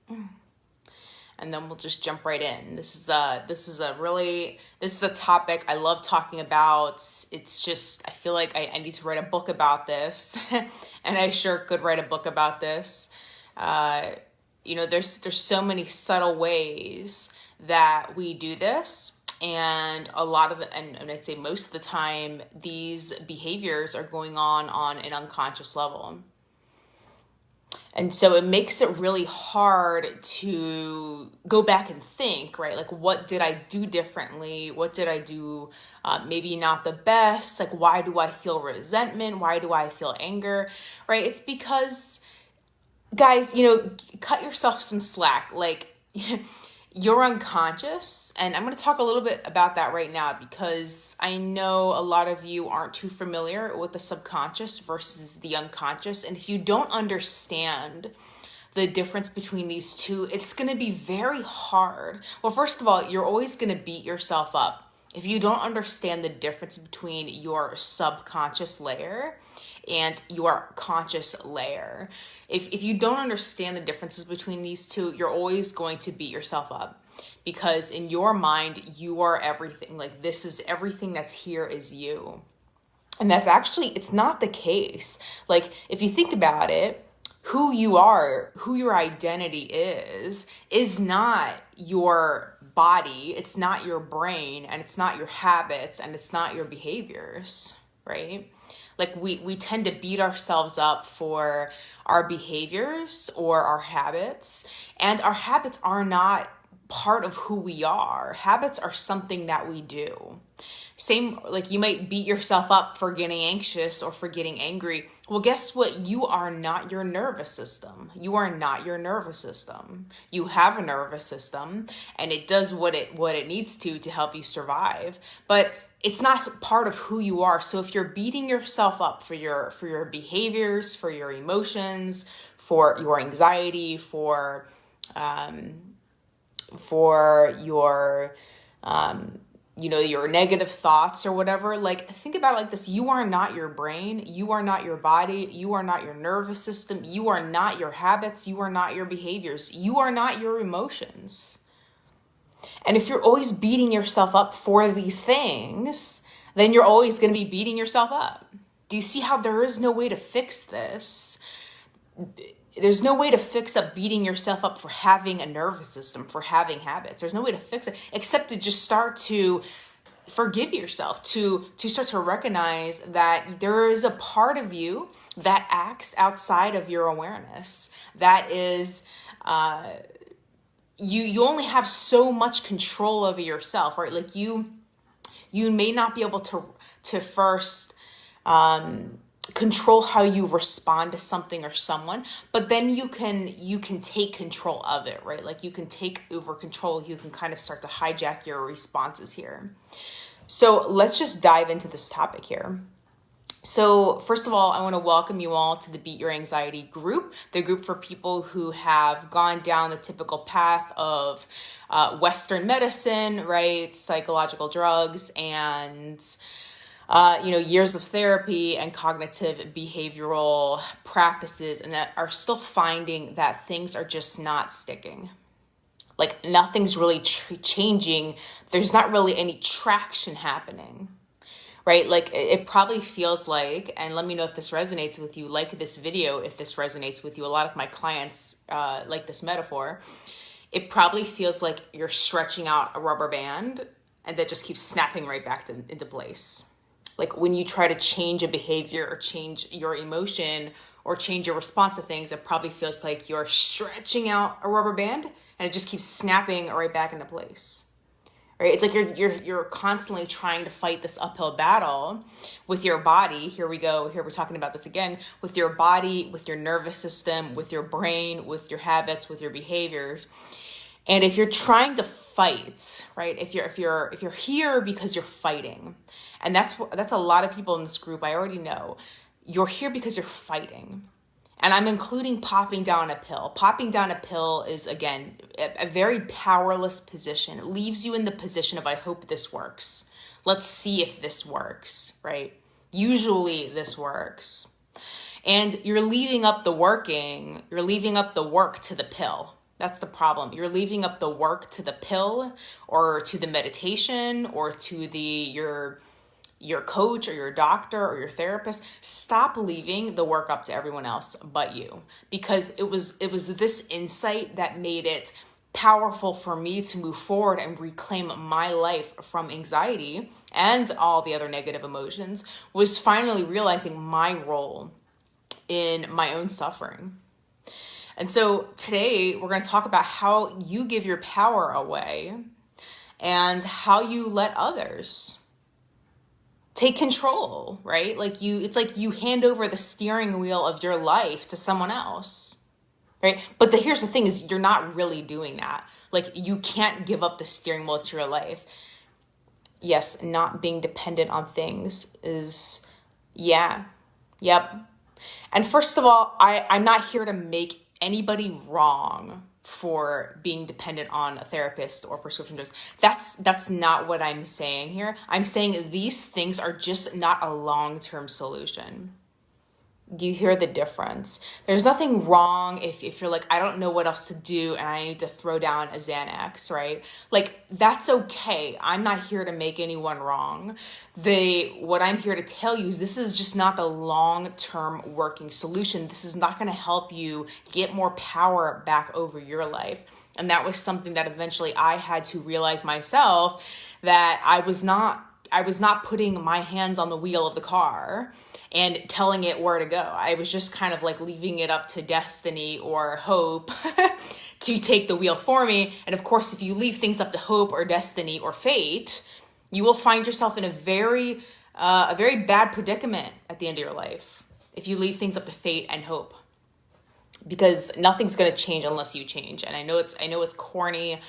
And then we'll just jump right in. This is a topic I love talking about. It's just, I feel like I need to write a book about this, and I sure could write a book about this. There's so many subtle ways that we do this, and a lot of and I'd say most of the time, these behaviors are going on an unconscious level. And so it makes it really hard to go back and think, right? Like, what did I do differently? What did I do maybe not the best? Like, why do I feel resentment? Why do I feel anger, right? It's because, guys, cut yourself some slack. Like, you're unconscious, and I'm going to talk a little bit about that right now because I know a lot of you aren't too familiar with the subconscious versus the unconscious. And if you don't understand the difference between these two, it's going to be very hard. Well, first of all, you're always going to beat yourself up if you don't understand the difference between your subconscious layer and your conscious layer. If you don't understand the differences between these two, you're always going to beat yourself up because in your mind, you are everything. Like, this is everything that's here is you. And that's actually, it's not the case. Like, if you think about it, who you are, who your identity is not your body, it's not your brain, and it's not your habits, and it's not your behaviors, right? Like, we tend to beat ourselves up for our behaviors or our habits, and our habits are not part of who we are. Habits are something that we do. Same, like, you might beat yourself up for getting anxious or for getting angry. Well, guess what? You are not your nervous system. You are not your nervous system. You have a nervous system, and it does what it needs to help you survive. But it's not part of who you are. So if you're beating yourself up for your behaviors, for your emotions, for your anxiety, for your your negative thoughts or whatever, like, think about it like this. You are not your brain. You are not your body. You are not your nervous system. You are not your habits. You are not your behaviors. You are not your emotions. And if you're always beating yourself up for these things, then you're always going to be beating yourself up. Do you see how there is no way to fix this? There's no way to fix up beating yourself up for having a nervous system, for having habits. There's no way to fix it except to just start to forgive yourself, to start to recognize that there is a part of you that acts outside of your awareness. That is, you only have so much control over yourself, right? Like, you may not be able to first control how you respond to something or someone, but then you can take control of it, right? Like, you can take over control. You can kind of start to hijack your responses here. So let's just dive into this topic here. So first of all, I want to welcome you all to the Beat Your Anxiety group, the group for people who have gone down the typical path of Western medicine, right? Psychological drugs and years of therapy and cognitive behavioral practices, and that are still finding that things are just not sticking. Like, nothing's really changing. There's not really any traction happening, right? Like, it probably feels like, and let me know if this resonates with you, like this video, if this resonates with you. A lot of my clients like this metaphor. It probably feels like you're stretching out a rubber band and that just keeps snapping right back into place. Like, when you try to change a behavior or change your emotion or change your response to things, it probably feels like you're stretching out a rubber band and it just keeps snapping right back into place. Right? It's like you're constantly trying to fight this uphill battle with your body. Here we go. Here we're talking about this again, with your body, with your nervous system, with your brain, with your habits, with your behaviors. And if you're trying to fight, right? If you're here because you're fighting, and that's a lot of people in this group, I already know, you're here because you're fighting. And I'm including popping down a pill. Popping down a pill is, again, a very powerless position. It leaves you in the position of, I hope this works. Let's see if this works, right? Usually this works. And you're leaving up the work to the pill. That's the problem. You're leaving up the work to the pill or to the meditation or to your coach or your doctor or your therapist. Stop leaving the work up to everyone else but you, because it was this insight that made it powerful for me to move forward and reclaim my life from anxiety and all the other negative emotions, was finally realizing my role in my own suffering. And so today we're going to talk about how you give your power away and how you let others take control, right? It's like you hand over the steering wheel of your life to someone else, right? But here's the thing is, you're not really doing that. Like, you can't give up the steering wheel to your life. Yes, not being dependent on things is, yeah, yep. And first of all, I'm not here to make anybody wrong for being dependent on a therapist or prescription drugs. That's not what I'm saying here. I'm saying these things are just not a long-term solution. Do you hear the difference? There's nothing wrong if you're like, I don't know what else to do and I need to throw down a Xanax, right? Like, that's okay. I'm not here to make anyone wrong. What I'm here to tell you is this is just not the long-term working solution. This is not going to help you get more power back over your life. And that was something that eventually I had to realize myself, that I was not putting my hands on the wheel of the car and telling it where to go. I was just kind of like leaving it up to destiny or hope to take the wheel for me. And of course, if you leave things up to hope or destiny or fate, you will find yourself in a very bad predicament at the end of your life if you leave things up to fate and hope, because nothing's going to change unless you change. And I know it's corny.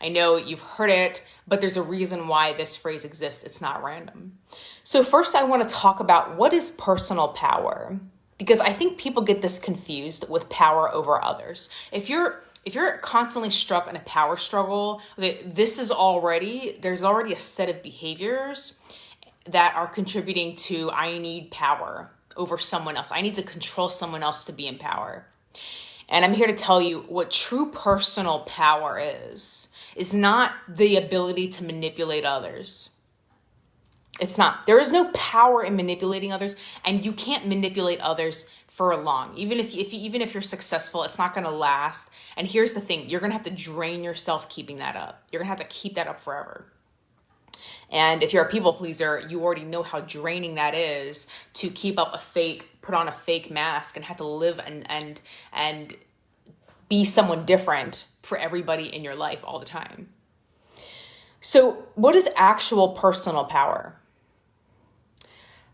I know you've heard it, but there's a reason why this phrase exists. It's not random. So first, I want to talk about what is personal power, because I think people get this confused with power over others. If you're constantly stuck in a power struggle, there's already a set of behaviors that are contributing to, I need power over someone else. I need to control someone else to be in power. And I'm here to tell you what true personal power is not the ability to manipulate others. It's not. There is no power in manipulating others, and you can't manipulate others for long. Even if you're successful, it's not going to last. And here's the thing, you're going to have to drain yourself keeping that up. You're going to have to keep that up forever. And if you're a people pleaser, you already know how draining that is, to keep up put on a fake mask and have to live and be someone different for everybody in your life all the time. So what is actual personal power?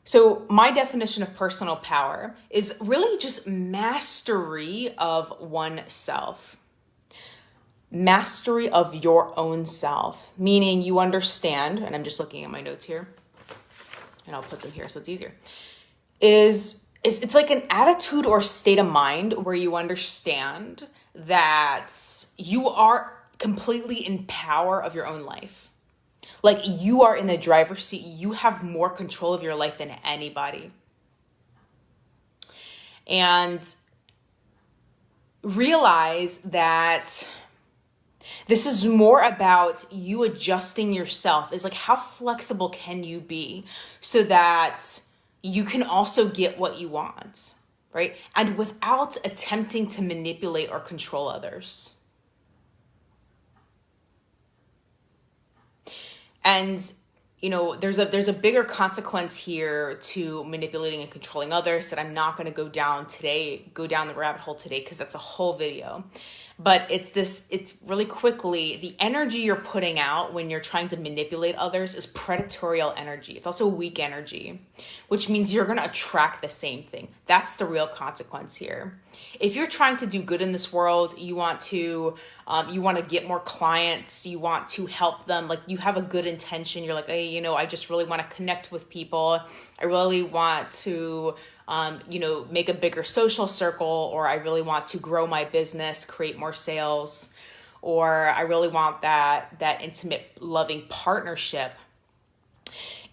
So my definition of personal power is really just mastery of oneself. Mastery of your own self, meaning you understand, and I'm just looking at my notes here, and I'll put them here so it's easier, it's like an attitude or state of mind where you understand that you are completely in power of your own life. Like, you are in the driver's seat. You have more control of your life than anybody. And realize that this is more about you adjusting yourself. It's like, how flexible can you be so that you can also get what you want, right? And without attempting to manipulate or control others. And, there's a bigger consequence here to manipulating and controlling others that I'm not going to go down the rabbit hole today, because that's a whole video. But it's really quickly, the energy you're putting out when you're trying to manipulate others is predatorial energy. It's also weak energy, which means you're going to attract the same thing. That's the real consequence here. If you're trying to do good in this world, you want to get more clients, you want to help them, like, you have a good intention. You're like, hey, I just really want to connect with people. I really want to make a bigger social circle, or I really want to grow my business, create more sales, or I really want that intimate, loving partnership.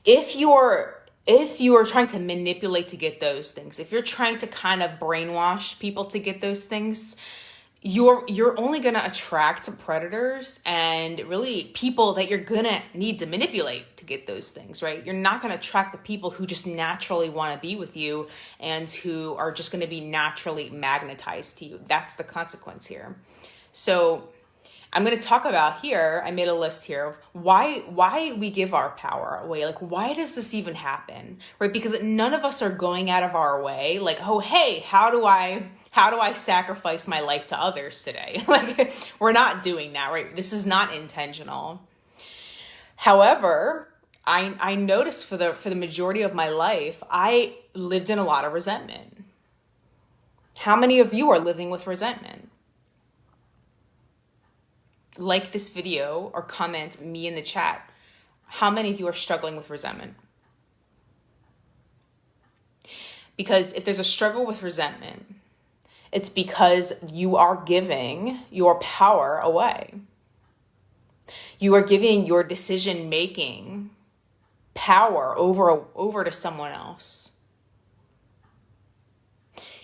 If you're trying to manipulate to get those things, if you're trying to kind of brainwash people to get those things, you're only going to attract predators and really people that you're going to need to manipulate to get those things, right? You're not going to attract the people who just naturally want to be with you and who are just going to be naturally magnetized to you. That's the consequence here. So I'm going to talk about here, I made a list here of why we give our power away. Like, why does this even happen? Right? Because none of us are going out of our way. Like, oh, hey, how do I sacrifice my life to others today? Like, we're not doing that, right? This is not intentional. However, I noticed for the majority of my life, I lived in a lot of resentment. How many of you are living with resentment? Like this video or comment me in the chat. How many of you are struggling with resentment? Because if there's a struggle with resentment, it's because you are giving your power away. You are giving your decision-making power over to someone else.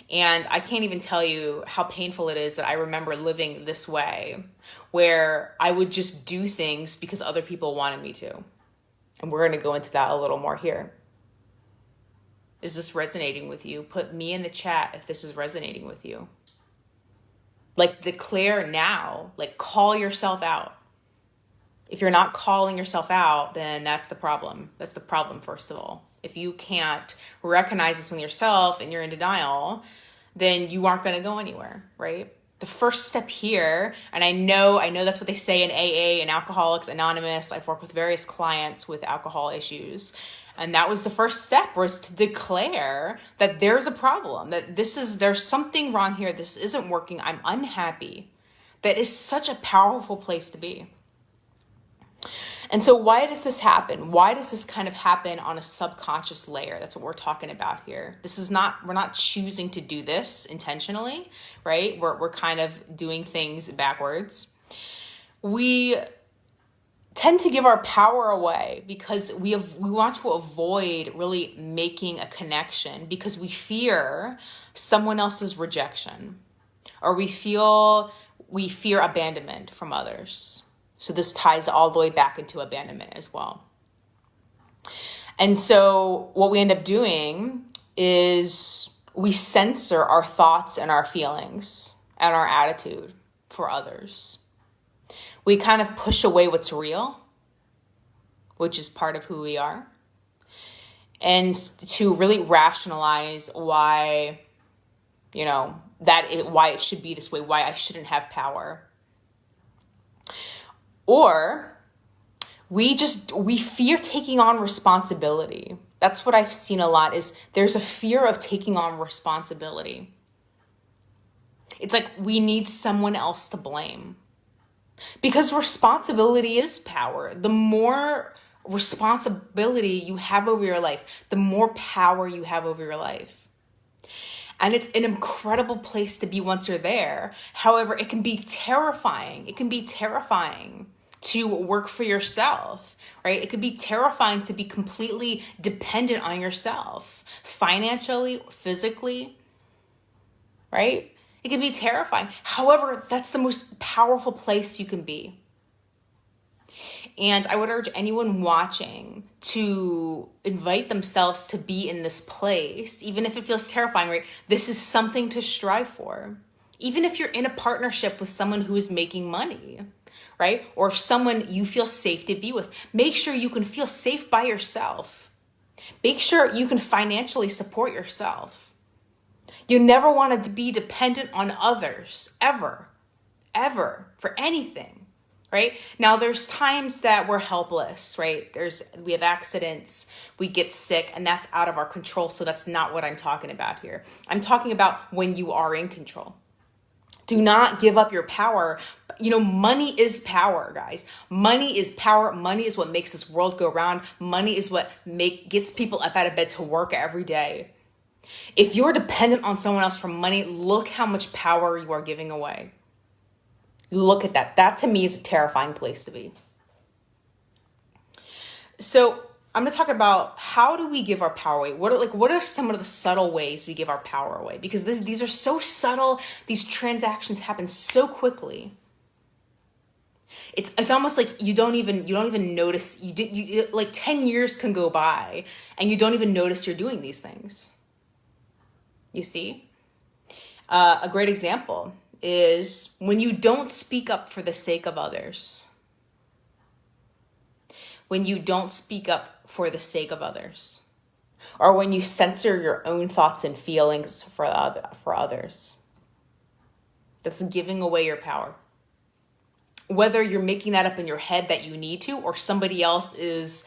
And I can't even tell you how painful it is that I remember living this way, where I would just do things because other people wanted me to. And we're going to go into that a little more here. Is this resonating with you? Put me in the chat if this is resonating with you. Like, declare now, like, call yourself out. If you're not calling yourself out, then that's the problem. That's the problem, first of all. If you can't recognize this in yourself and you're in denial, then you aren't going to go anywhere, right? The first step here, and I know that's what they say in AA and Alcoholics Anonymous. I've worked with various clients with alcohol issues. And that was the first step, was to declare that there's a problem, that there's something wrong here. This isn't working. I'm unhappy. That is such a powerful place to be. And so why does this happen? Why does this kind of happen on a subconscious layer? That's what we're talking about here. We're not choosing to do this intentionally, right? We're kind of doing things backwards. We tend to give our power away because we want to avoid really making a connection because we fear someone else's rejection, or we fear abandonment from others. So this ties all the way back into abandonment as well. And so what we end up doing is we censor our thoughts and our feelings and our attitude for others. We kind of push away what's real, which is part of who we are, and to really rationalize why, why it should be this way, why I shouldn't have power. Or we fear taking on responsibility. That's what I've seen a lot, is there's a fear of taking on responsibility. It's like we need someone else to blame. Because responsibility is power. The more responsibility you have over your life, the more power you have over your life. And it's an incredible place to be once you're there. However, it can be terrifying. It can be terrifying to work for yourself, right? It could be terrifying to be completely dependent on yourself, financially, physically, right? It can be terrifying. However, that's the most powerful place you can be. And I would urge anyone watching to invite themselves to be in this place, even if it feels terrifying, right? This is something to strive for. Even if you're in a partnership with someone who is making money, right? Or if someone you feel safe to be with, make sure you can feel safe by yourself. Make sure you can financially support yourself. You never want to be dependent on others, ever, for anything, right? Now, there's times that we're helpless, right? We have accidents, we get sick, and that's out of our control. So that's not what I'm talking about here. I'm talking about when you are in control. Do not give up your power. Money is power, guys. Money is power. Money is what makes this world go round. Money is what gets people up out of bed to work every day. If you're dependent on someone else for money, look how much power you are giving away. Look at that. That to me is a terrifying place to be. So I'm going to talk about how do we give our power away? What are some of the subtle ways we give our power away? Because these are so subtle. These transactions happen so quickly. It's almost like you don't even notice. Like 10 years can go by and you don't even notice you're doing these things. You see? A great example is when you don't speak up for the sake of others. When you don't speak up for the sake of others. Or when you censor your own thoughts and feelings for others. That's giving away your power. Whether you're making that up in your head that you need to, or somebody else is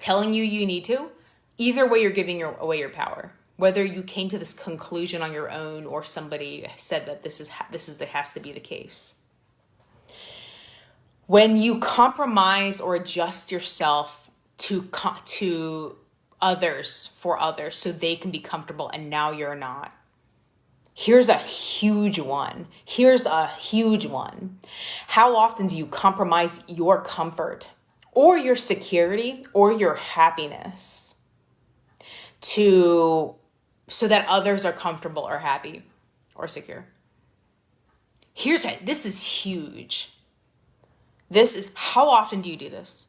telling you need to, either way you're giving away your power. Whether you came to this conclusion on your own or somebody said that this has to be the case. When you compromise or adjust yourself to others for others so they can be comfortable and now you're not. Here's a huge one. How often do you compromise your comfort or your security or your happiness so that others are comfortable or happy or secure? This is huge. How often do you do this?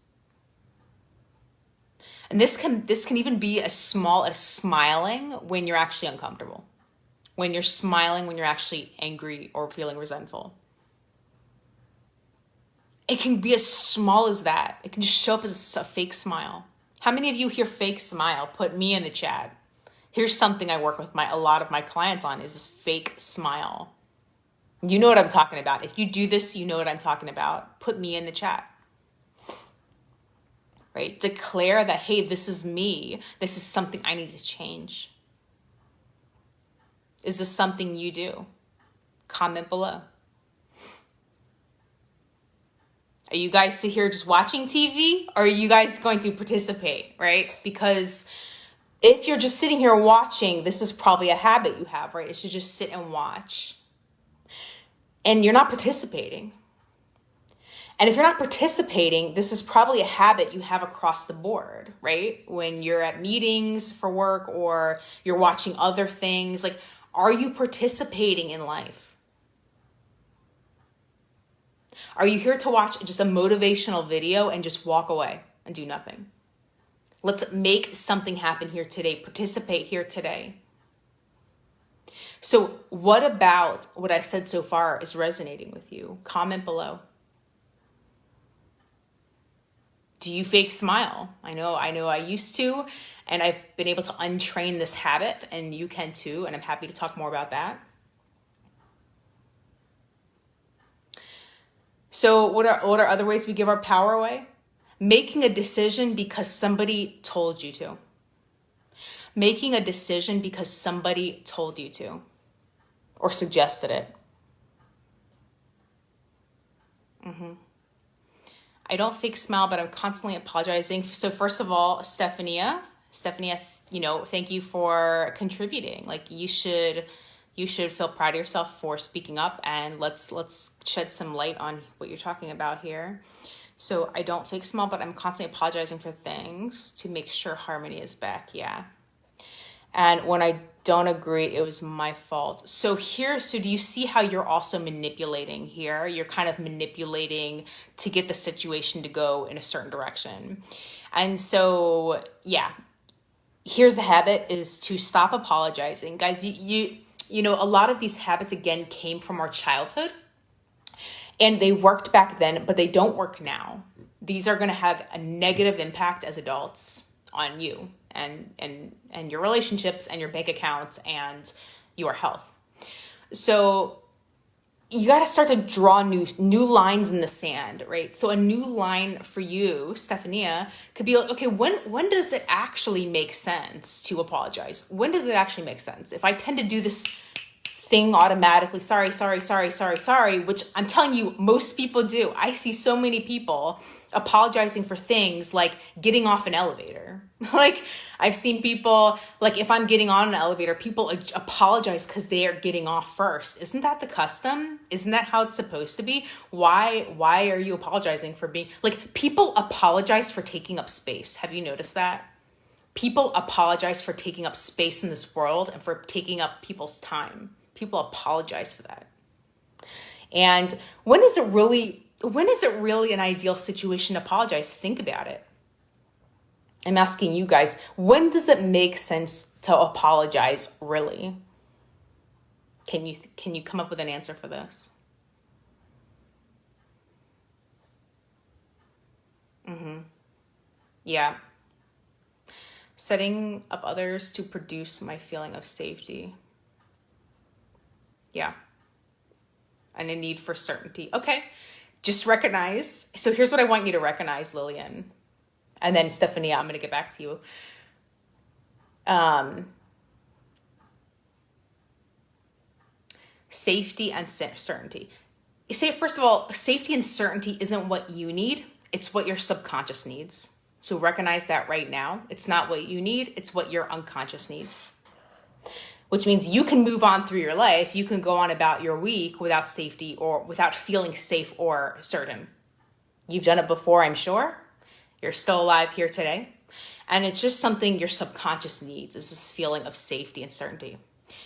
And this can even be as small as smiling when you're actually uncomfortable. When you're smiling, when you're actually angry or feeling resentful. It can be as small as that. It can just show up as a fake smile. How many of you hear fake smile? Put me in the chat. Here's something I work with a lot of my clients on is this fake smile. You know what I'm talking about. If you do this, you know what I'm talking about. Put me in the chat. Right? Declare that, hey, this is me. This is something I need to change. Is this something you do? Comment below. Are you guys sit here just watching TV, or are you guys going to participate, right? Because if you're just sitting here watching, this is probably a habit you have, right? It's to just sit and watch. And you're not participating. And if you're not participating, this is probably a habit you have across the board, right? When you're at meetings for work or you're watching other things, like, are you participating in life? Are you here to watch just a motivational video and just walk away and do nothing? Let's make something happen here today. Participate here today. So what about what I've said so far is resonating with you? Comment below. Do you fake smile? I know I used to, and I've been able to untrain this habit, and you can too, and I'm happy to talk more about that. So what are other ways we give our power away? Making a decision because somebody told you to. Making a decision because somebody told you to or suggested it. I don't fake smile, but I'm constantly apologizing. So first of all, Stephania, thank you for contributing. Like, you should feel proud of yourself for speaking up, and let's shed some light on what you're talking about here. So I don't fake smile, but I'm constantly apologizing for things to make sure harmony is back. Yeah. And when I don't agree, it was my fault. So do you see how you're also manipulating here? You're kind of manipulating to get the situation to go in a certain direction. And so, yeah, here's the habit is to stop apologizing. Guys, you know, a lot of these habits, again, came from our childhood. And they worked back then, but they don't work now. These are going to have a negative impact as adults on you and your relationships and your bank accounts and your health. So you got to start to draw new lines in the sand, right? So a new line for you, Stephania, could be like, okay, when does it actually make sense to apologize? When does it actually make sense? If I tend to do this thing automatically, sorry, sorry, sorry, sorry, sorry, which I'm telling you, most people do. I see so many people apologizing for things like getting off an elevator. Like I've seen people, like if I'm getting on an elevator, people apologize because they are getting off first. Isn't that the custom? Isn't that how it's supposed to be? Why are you apologizing for being, like people apologize for taking up space. Have you noticed that? People apologize for taking up space in this world and for taking up people's time. People apologize for that. And when is it really an ideal situation to apologize? Think about it. I'm asking you guys, when does it make sense to apologize really? Can you come up with an answer for this? Yeah. Setting up others to produce my feeling of safety. Yeah. And a need for certainty. Okay. Just recognize. So here's what I want you to recognize, Lillian. And then Stephanie, I'm going to get back to you. Safety and certainty. Say, first of all, safety and certainty isn't what you need. It's what your subconscious needs. So recognize that right now. It's not what you need. It's what your unconscious needs. Which means you can move on through your life. You can go on about your week without safety or without feeling safe or certain. You've done it before, I'm sure. You're still alive here today. And it's just something your subconscious needs, is this feeling of safety and certainty.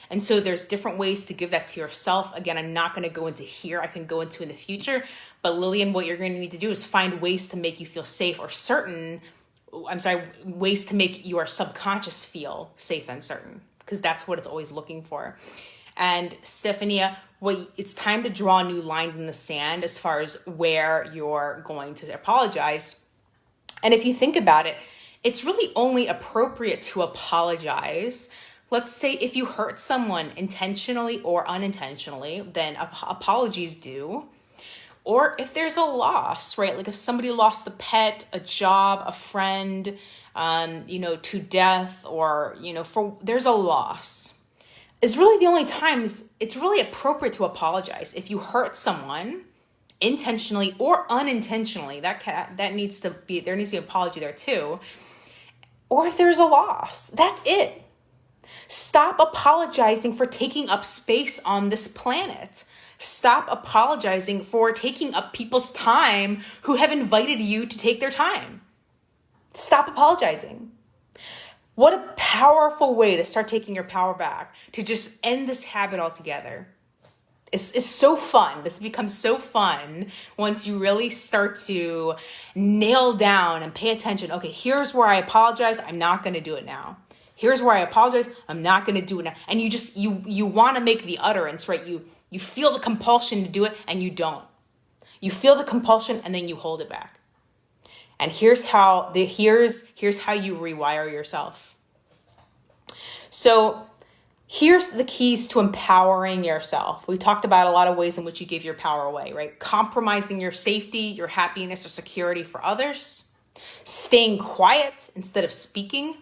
And so there's different ways to give that to yourself. Again, I'm not going to go into here. I can go into in the future. But Lillian, what you're going to need to do is find ways to make you feel safe or certain. Ways to make your subconscious feel safe and certain, because that's what it's always looking for. And Stephania, it's time to draw new lines in the sand as far as where you're going to apologize. And if you think about it, it's really only appropriate to apologize. Let's say if you hurt someone intentionally or unintentionally, then apologies due. Or if there's a loss, right? Like if somebody lost a pet, a job, a friend, to death, or, there's a loss. It's really the only times it's really appropriate to apologize. If you hurt someone intentionally or unintentionally, there needs to be an apology there too. Or if there's a loss, that's it. Stop apologizing for taking up space on this planet. Stop apologizing for taking up people's time who have invited you to take their time. Stop apologizing. What a powerful way to start taking your power back, to just end this habit altogether. It's so fun. This becomes so fun once you really start to nail down and pay attention. Okay, here's where I apologize. I'm not going to do it now. Here's where I apologize. I'm not going to do it now. And you want to make the utterance, right? You feel the compulsion to do it and you don't. You feel the compulsion and then you hold it back. And here's how you rewire yourself. So here's the keys to empowering yourself. We talked about a lot of ways in which you give your power away, right? Compromising your safety, your happiness, or security for others. Staying quiet instead of speaking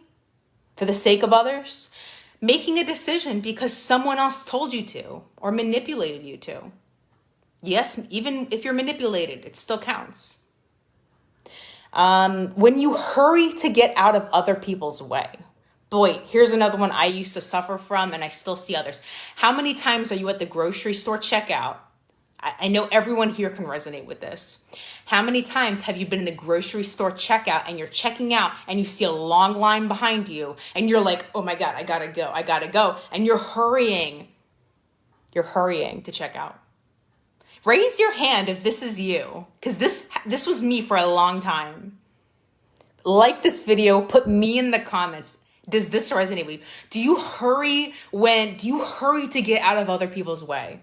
for the sake of others. Making a decision because someone else told you to or manipulated you to. Yes, even if you're manipulated, it still counts. When you hurry to get out of other people's way. Boy, here's another one I used to suffer from, and I still see others. How many times are you at the grocery store checkout? I know everyone here can resonate with this. How many times have you been in the grocery store checkout and you're checking out and you see a long line behind you and you're like, oh my God, I gotta go. And you're hurrying to check out. Raise your hand if this is you, because this was me for a long time. Like this video, put me in the comments. Does this resonate with you? Do you hurry to get out of other people's way?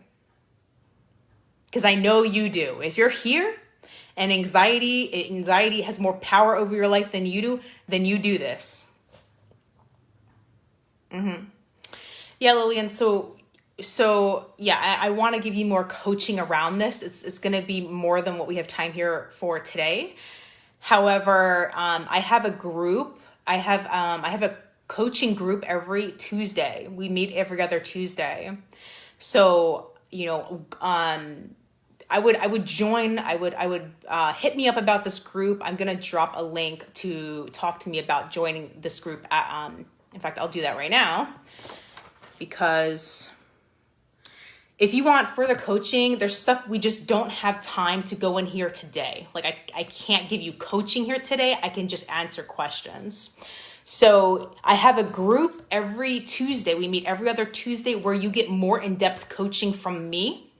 Because I know you do. If you're here and anxiety has more power over your life than you do, then you do this. Yeah, Lillian. So yeah, I want to give you more coaching around this. It's going to be more than what we have time here for today. However, I have a group. I have a coaching group every Tuesday. We meet every other Tuesday. So, I would join, hit me up about this group. I'm going to drop a link to talk to me about joining this group. In fact, I'll do that right now, because if you want further coaching, there's stuff we just don't have time to go in here today. Like I can't give you coaching here today. I can just answer questions. So I have a group every Tuesday. We meet every other Tuesday where you get more in-depth coaching from me.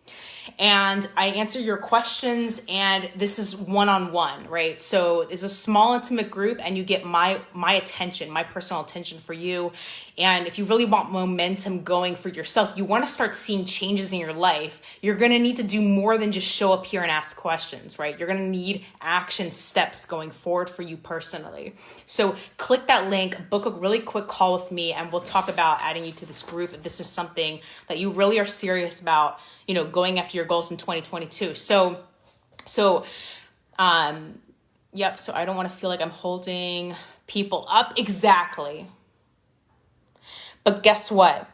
And I answer your questions, and this is one-on-one, right? So it's a small, intimate group, and you get my attention, my personal attention for you. And if you really want momentum going for yourself, you want to start seeing changes in your life, you're going to need to do more than just show up here and ask questions, right? You're going to need action steps going forward for you personally. So click that link, book a really quick call with me, and we'll talk about adding you to this group if this is something that you really are serious about, going after your goals in 2022. So I don't want to feel like I'm holding people up. Exactly. But guess what?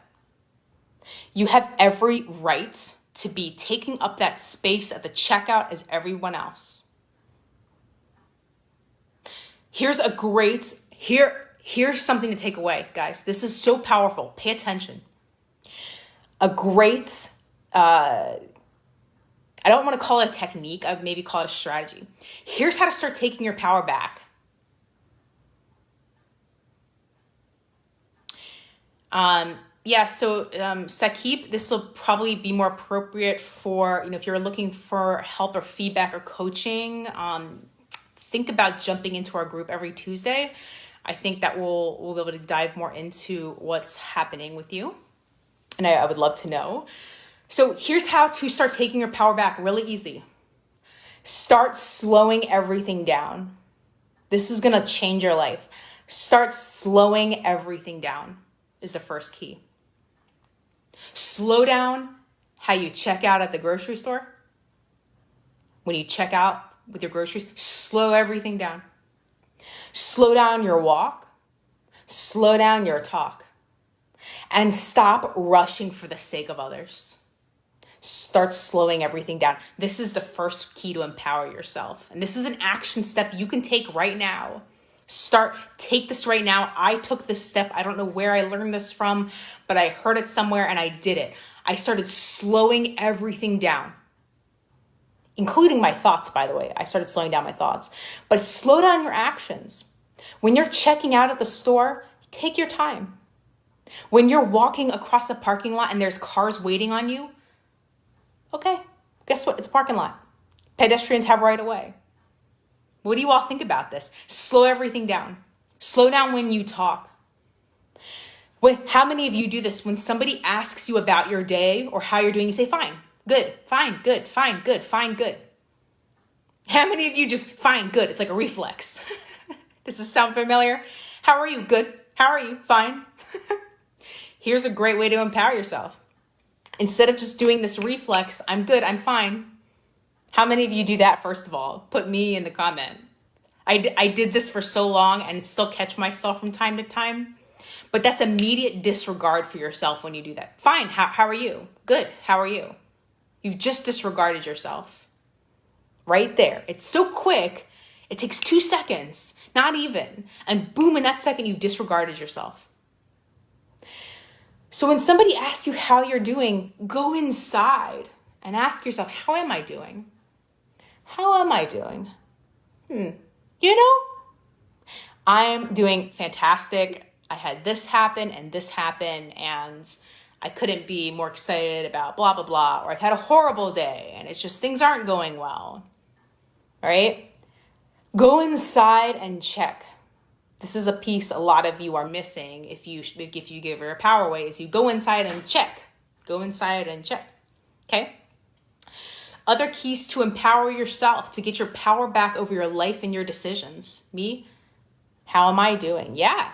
You have every right to be taking up that space at the checkout as everyone else. Here's something to take away, guys. This is so powerful. Pay attention. I don't want to call it a technique. I'd maybe call it a strategy. Here's how to start taking your power back. Sakib, this will probably be more appropriate for, if you're looking for help or feedback or coaching, think about jumping into our group every Tuesday. I think that we'll be able to dive more into what's happening with you. And I would love to know. So here's how to start taking your power back really easy. Start slowing everything down. This is going to change your life. Start slowing everything down is the first key. Slow down how you check out at the grocery store. When you check out with your groceries, slow everything down. Slow down your walk. Slow down your talk. And stop rushing for the sake of others. Start slowing everything down. This is the first key to empower yourself. And this is an action step you can take right now. Take this right now. I took this step. I don't know where I learned this from, but I heard it somewhere and I did it. I started slowing everything down, including my thoughts, by the way. I started slowing down my thoughts. But slow down your actions. When you're checking out at the store, take your time. When you're walking across a parking lot and there's cars waiting on you, okay, guess what? It's a parking lot. Pedestrians have right of way. What do you all think about this? Slow everything down. Slow down when you talk. How many of you do this? When somebody asks you about your day or how you're doing, you say, fine, good, fine, good, fine, good, fine, good. How many of you just fine, good? It's like a reflex. Does this sound familiar? How are you? Good. How are you? Fine. Here's a great way to empower yourself. Instead of just doing this reflex, I'm good, I'm fine. How many of you do that, first of all? Put me in the comment. I did this for so long and still catch myself from time to time. But that's immediate disregard for yourself when you do that. Fine, how are you? Good, how are you? You've just disregarded yourself. Right there. It's so quick, it takes 2 seconds, not even. And boom, in that second, you've disregarded yourself. So when somebody asks you how you're doing, go inside and ask yourself, how am I doing? How am I doing? I'm doing fantastic. I had this happen and I couldn't be more excited about blah, blah, blah. Or I've had a horrible day and it's just things aren't going well. All right? Go inside and check. This is a piece a lot of you are missing if you give your power ways. You go inside and check. Go inside and check. Okay? Other keys to empower yourself, to get your power back over your life and your decisions. Me? How am I doing? Yeah.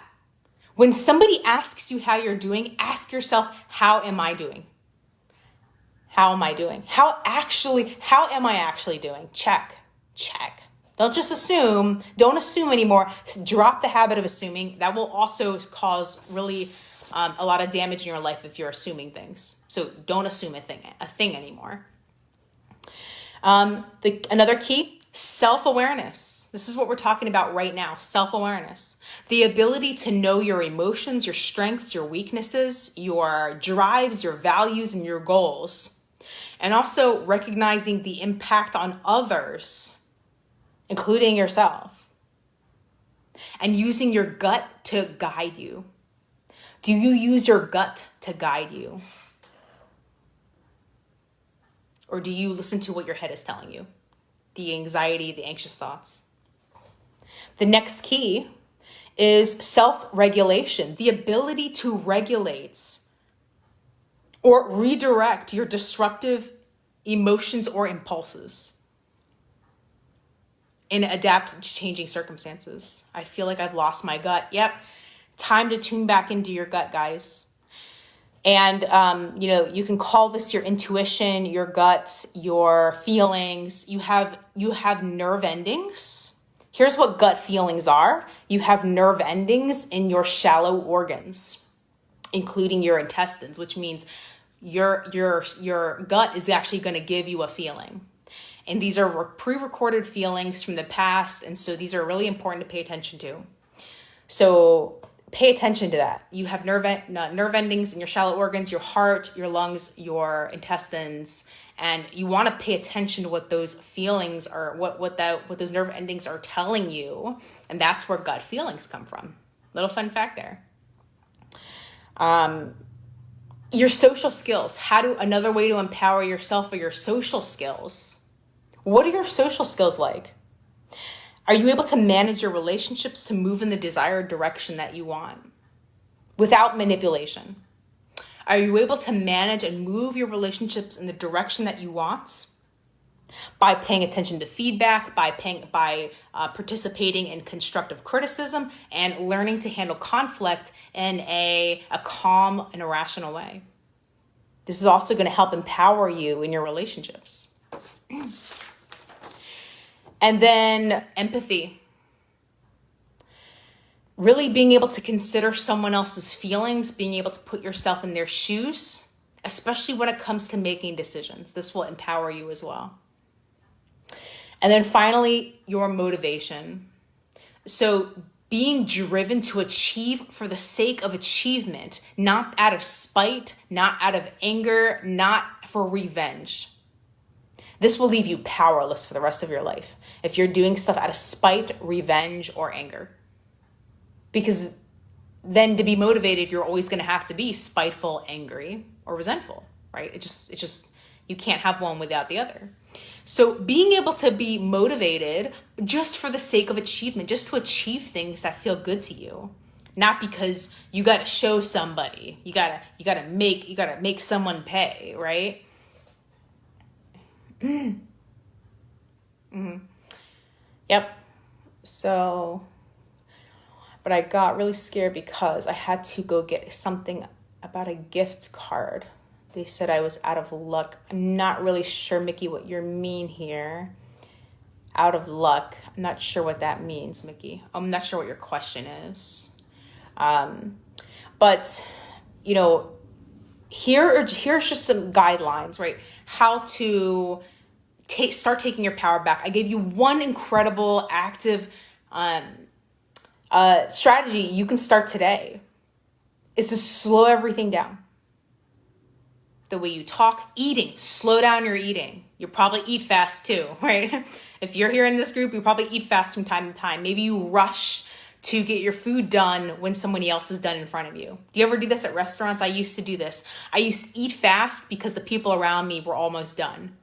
When somebody asks you how you're doing, ask yourself, how am I doing? How am I doing? How am I actually doing? Check. Don't just assume. Don't assume anymore. Drop the habit of assuming. That will also cause really a lot of damage in your life if you're assuming things. So don't assume a thing anymore. Another key, self-awareness. This is what we're talking about right now, self-awareness. The ability to know your emotions, your strengths, your weaknesses, your drives, your values, and your goals. And also recognizing the impact on others, including yourself. And using your gut to guide you. Do you use your gut to guide you? Or do you listen to what your head is telling you? The anxiety, the anxious thoughts. The next key is self-regulation, the ability to regulate or redirect your destructive emotions or impulses and adapt to changing circumstances. I feel like I've lost my gut. Yep. Time to tune back into your gut, guys. And, you can call this your intuition, your gut, your feelings. You have nerve endings. Here's what gut feelings are. You have nerve endings in your shallow organs, including your intestines, which means your gut is actually going to give you a feeling. And these are pre-recorded feelings from the past. And so these are really important to pay attention to. So pay attention to that. You have nerve endings in your shallow organs, your heart, your lungs, your intestines, and you want to pay attention to what those feelings are, what those nerve endings are telling you, and that's where gut feelings come from. Little fun fact there. Your social skills. Another way to empower yourself are your social skills. What are your social skills like? Are you able to manage your relationships to move in the desired direction that you want without manipulation? Are you able to manage and move your relationships in the direction that you want by paying attention to feedback, by participating in constructive criticism, and learning to handle conflict in a calm and a rational way? This is also going to help empower you in your relationships. And then empathy. Really being able to consider someone else's feelings, being able to put yourself in their shoes, especially when it comes to making decisions. This will empower you as well. And then finally, your motivation. So being driven to achieve for the sake of achievement, not out of spite, not out of anger, not for revenge. This will leave you powerless for the rest of your life if you're doing stuff out of spite, revenge, or anger. Because then to be motivated, you're always going to have to be spiteful, angry, or resentful, right? It just you can't have one without the other. So being able to be motivated just for the sake of achievement, just to achieve things that feel good to you, not because you got to show somebody, you got to make someone pay, right? Mm-hmm. Yep. So, but I got really scared because I had to go get something about a gift card. They said I was out of luck. I'm not really sure, Mickey, what you mean here. Out of luck. I'm not sure what that means, Mickey. I'm not sure what your question is. But, here's just some guidelines, right? How to start taking your power back. I gave you one incredible active strategy you can start today is to slow everything down. The way you talk, eating, slow down your eating. You probably eat fast too, right? If you're here in this group, you probably eat fast from time to time. Maybe you rush to get your food done when somebody else is done in front of you. Do you ever do this at restaurants? I used to do this. I used to eat fast because the people around me were almost done.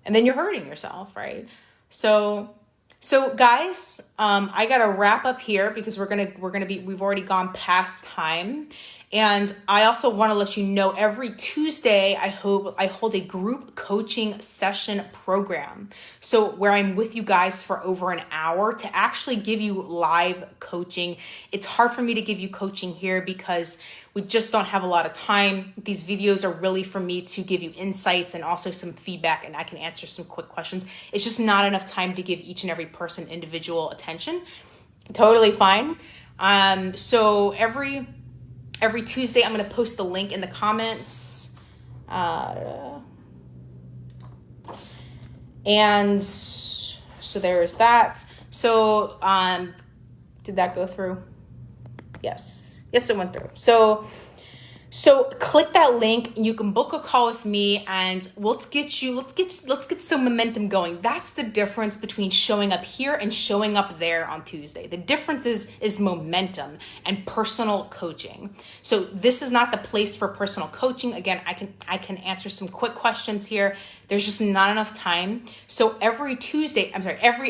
And then you're hurting yourself, right? So guys, I gotta wrap up here because we've already gone past time. And I also want to let you know every Tuesday, I hold a group coaching session program. So where I'm with you guys for over an hour to actually give you live coaching. It's hard for me to give you coaching here because we just don't have a lot of time. These videos are really for me to give you insights and also some feedback, and I can answer some quick questions. It's just not enough time to give each and every person individual attention. Totally fine. So Every Tuesday, I'm going to post the link in the comments. And so there's that. So did that go through? Yes, it went through. So click that link and you can book a call with me and let's get some momentum going. That's the difference between showing up here and showing up there on Tuesday. The difference is momentum and personal coaching. So this is not the place for personal coaching. Again, I can answer some quick questions here. There's just not enough time. So every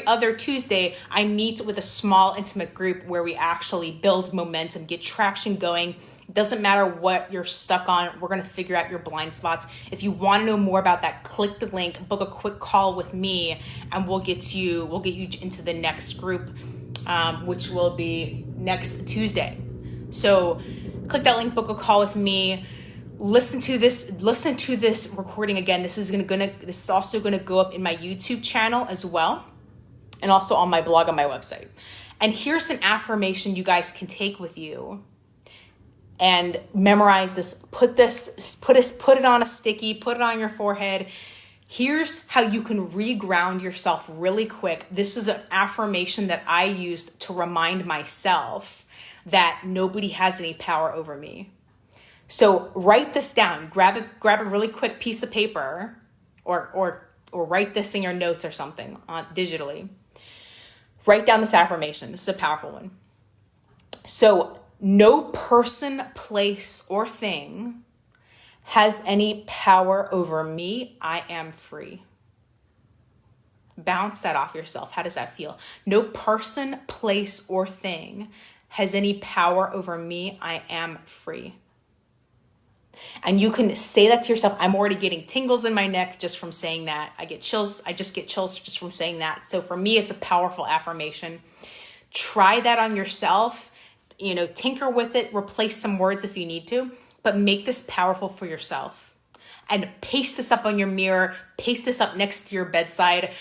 other Tuesday, I meet with a small intimate group where we actually build momentum, get traction going. Doesn't matter what you're stuck on. We're going to figure out your blind spots. If you want to know more about that, click the link, book a quick call with me, and we'll get you into the next group, which will be next Tuesday. So click that link, book a call with me. Listen to this recording again. This is also going to go up in my YouTube channel as well, and also on my blog on my website. And here's an affirmation you guys can take with you and memorize this. Put it on a sticky, put it on your forehead. Here's how you can reground yourself really quick. This is an affirmation that I used to remind myself that nobody has any power over me. So write this down. Grab a really quick piece of paper or write this in your notes or something digitally. Write down this affirmation. This is a powerful one. So no person, place, or thing has any power over me. I am free. Bounce that off yourself. How does that feel? No person, place, or thing has any power over me. I am free. And you can say that to yourself. I'm already getting tingles in my neck just from saying that. I just get chills just from saying that. So for me, it's a powerful affirmation. Try that on yourself. Tinker with it, replace some words if you need to, but make this powerful for yourself. And paste this up on your mirror, paste this up next to your bedside,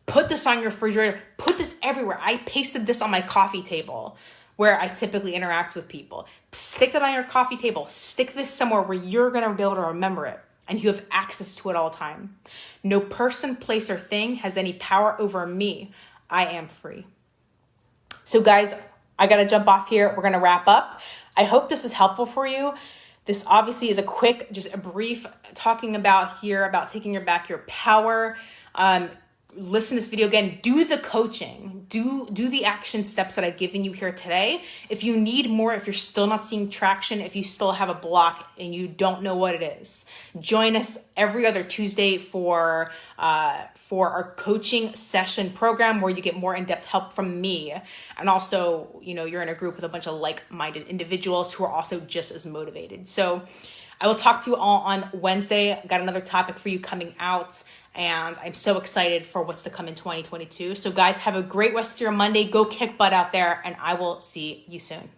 put this on your refrigerator, put this everywhere. I pasted this on my coffee table where I typically interact with people. Stick that on your coffee table. Stick this somewhere where you're going to be able to remember it and you have access to it all the time. No person, place, or thing has any power over me. I am free. So guys, I got to jump off here. We're going to wrap up. I hope this is helpful for you. This obviously is just a brief talking about taking back your power. Listen to this video again. Do the coaching. Do the action steps that I've given you here today. If you need more, if you're still not seeing traction, if you still have a block and you don't know what it is, join us every other Tuesday for our coaching session program where you get more in-depth help from me. And also, you're in a group with a bunch of like-minded individuals who are also just as motivated. So I will talk to you all on Wednesday. I've got another topic for you coming out, and I'm so excited for what's to come in 2022. So guys, have a great rest of your Monday. Go kick butt out there, and I will see you soon.